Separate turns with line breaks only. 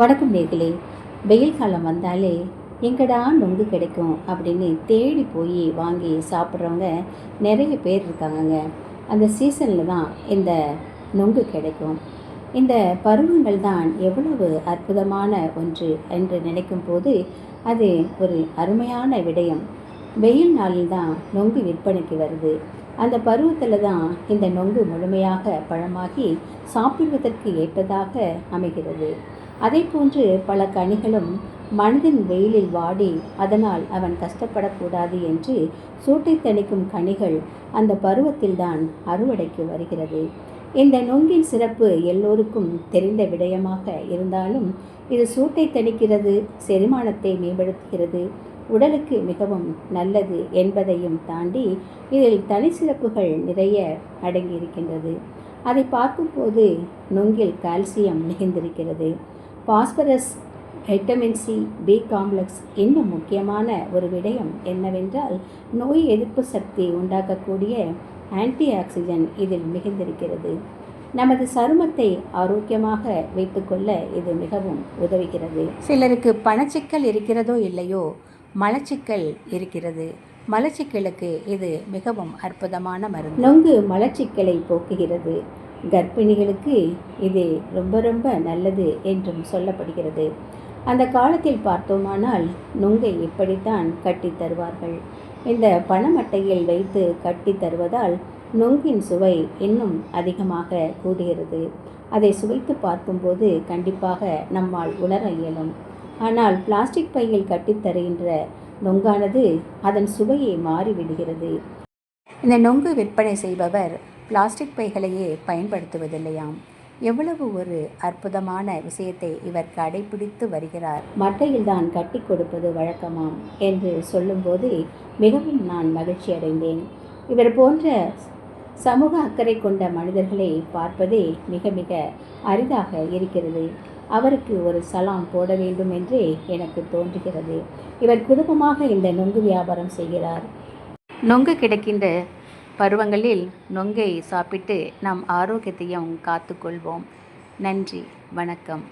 வணக்கம் நேர்களே. வெயில் காலம் வந்தாலே எங்கடா நொங்கு கிடைக்கும் அப்படின்னு தேடி போய் வாங்கி சாப்பிட்றவங்க நிறைய பேர் இருக்காங்கங்க. அந்த சீசனில் தான் இந்த நொங்கு கிடைக்கும். இந்த பருவங்கள் தான் எவ்வளவு அற்புதமான ஒன்று என்று நினைக்கும் போது அது ஒரு அருமையான விடயம். வெயில் நாளில் தான் நொங்கு விற்பனைக்கு வருது. அந்த பருவத்தில் தான் இந்த நொங்கு முழுமையாக பழமாகி சாப்பிடுவதற்கு ஏற்றதாக அமைகிறது. அதே போன்று பல கனிகளும் மனிதன் வெயிலில் வாடி அதனால் அவன் கஷ்டப்படக்கூடாது என்று சூட்டை தணிக்கும் கனிகள் அந்த பருவத்தில்தான் அறுவடைக்கு வருகிறது. இந்த நொங்கின் சிறப்பு எல்லோருக்கும் தெரிந்த விடயமாக இருந்தாலும் இது சூட்டை தணிக்கிறது, செரிமானத்தை மேம்படுத்துகிறது, உடலுக்கு மிகவும் நல்லது என்பதையும் தாண்டி இதில் தனி சிறப்புகள் நிறைய அடங்கியிருக்கின்றது. அதை பார்க்கும்போது நொங்கில் கால்சியம் மிகுந்திருக்கிறது, phosphorus, vitamin C, B complex. இன்னும் முக்கியமான ஒரு விடயம் என்னவென்றால் நோய் எதிர்ப்பு சக்தி உண்டாக்கக்கூடிய ஆன்டி ஆக்சிஜன் இதில் மிகுந்திருக்கிறது. நமது சருமத்தை ஆரோக்கியமாக வைத்துக்கொள்ள இது மிகவும் உதவுகிறது. சிலருக்கு பணச்சிக்கல் இருக்கிறதோ இல்லையோ, மலச்சிக்கல் இருக்கிறது. மலச்சிக்கலுக்கு இது மிகவும் அற்புதமான மருந்து. நொங்கு மலச்சிக்கலை போக்குகிறது. கர்ப்பிணிகளுக்கு இது ரொம்ப ரொம்ப நல்லது என்றும் சொல்லப்படுகிறது. அந்த காலத்தில் பார்த்தோமானால் நொங்கை இப்படித்தான் கட்டி தருவார்கள். இந்த பணமட்டையில் வைத்து கட்டி தருவதால் நொங்கின் சுவை இன்னும் அதிகமாக கூடுகிறது. அதை சுவைத்து பார்க்கும்போது கண்டிப்பாக நம்மால் உணர இயலும். ஆனால் பிளாஸ்டிக் பையில் கட்டித்தருகின்ற நொங்கானது அதன் சுவையை மாறிவிடுகிறது. இந்த நொங்கு விற்பனை செய்பவர் பிளாஸ்டிக் பைகளையே பயன்படுத்துவதில்லையாம். எவ்வளவு ஒரு அற்புதமான விஷயத்தை இவர் கடைபிடித்து வருகிறார். மட்டையில் தான் கட்டி கொடுப்பது வழக்கமாம் என்று சொல்லும்போது மிகவும் நான் மகிழ்ச்சி அடைந்தேன். இவர் போன்ற சமூக அக்கறை கொண்ட மனிதர்களை பார்ப்பதே மிக மிக அரிதாக இருக்கிறது. அவருக்கு ஒரு சலாம் போட வேண்டும் என்றே எனக்கு தோன்றுகிறது. இவர் குடும்பமாக இந்த நொங்கு வியாபாரம் செய்கிறார். நொங்கு கிடைக்கின்ற பருவங்களில் நொங்கை சாப்பிட்டு நம் ஆரோக்கியத்தையும் காத்துக்கொள்வோம். நன்றி, வணக்கம்.